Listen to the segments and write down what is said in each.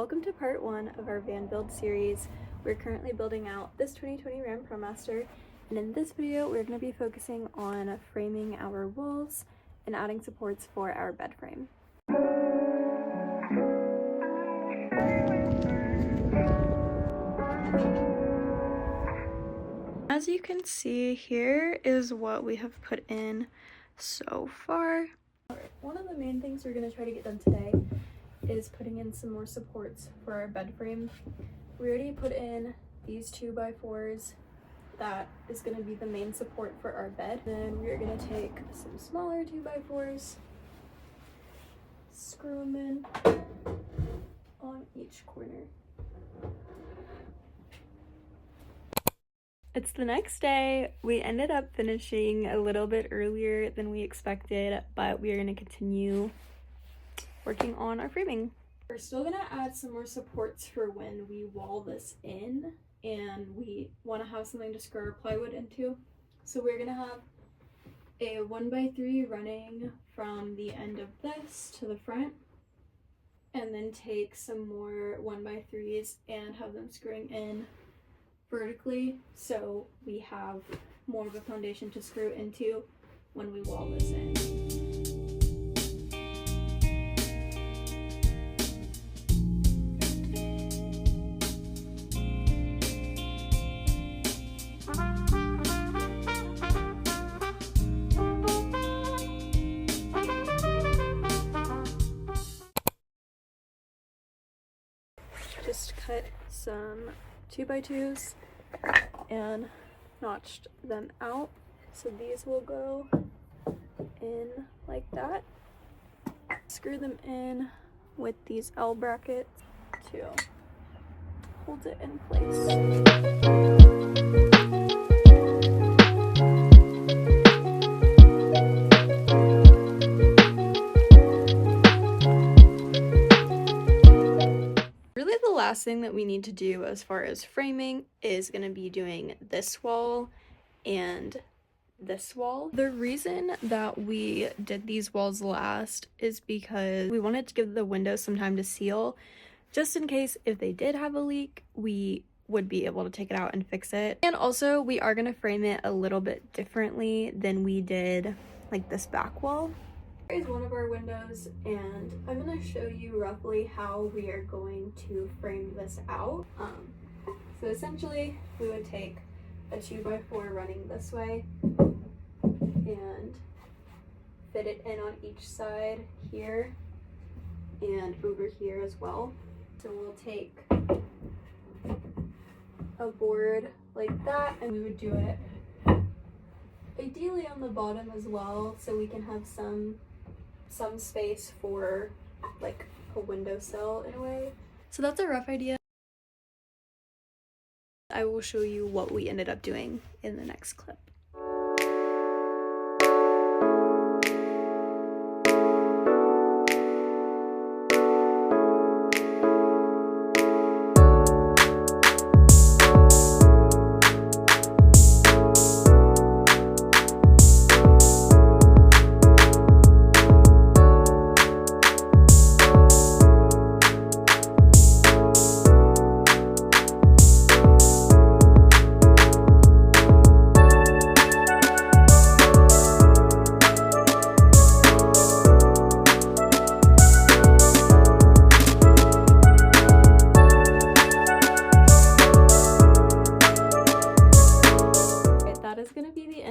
Welcome to part 1 of our van build series. We're currently building out this 2020 Ram Promaster, and in this video we're going to be focusing on framing our walls and adding supports for our bed frame. As you can see, here is what we have put in so far. One of the main things we're going to try to get done today is putting in some more supports for our bed frame. We already put in these 2x4s. That is going to be the main support for our bed. Then we're going to take some smaller 2x4s, screw them in on each corner. It's the next day. We ended up finishing a little bit earlier than we expected, but we are going to continue working on our framing. We're still going to add some more supports for when we wall this in, and we want to have something to screw our plywood into. So we're going to have a 1x3 running from the end of this to the front, and then take some more 1x3s and have them screwing in vertically, so we have more of a foundation to screw into when we wall this in. Just cut some 2x2s and notched them out, so these will go in like that. Screw them in with these L brackets to hold it in place. Last thing that we need to do as far as framing is going to be doing this wall and this wall. The reason that we did these walls last is because we wanted to give the windows some time to seal, just in case if they did have a leak, we would be able to take it out and fix it. And also we are going to frame it a little bit differently than we did like this back wall. Here's one of our windows, and I'm going to show you roughly how we are going to frame this out. So essentially we would take a 2x4 running this way and fit it in on each side here and over here as well. So we'll take a board like that, and we would do it ideally on the bottom as well, so we can have some space for like a windowsill in a way. So that's a rough idea. I will show you what we ended up doing in the next clip.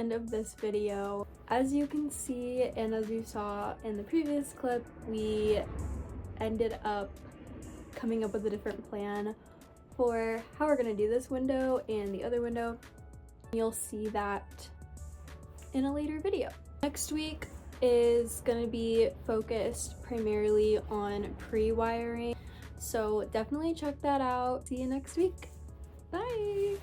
Of this video. As you can see, and as you saw in the previous clip, we ended up coming up with a different plan for how we're going to do this window and the other window. You'll see that in a later video. Next week is going to be focused primarily on pre-wiring, so definitely check that out. See you next week. Bye!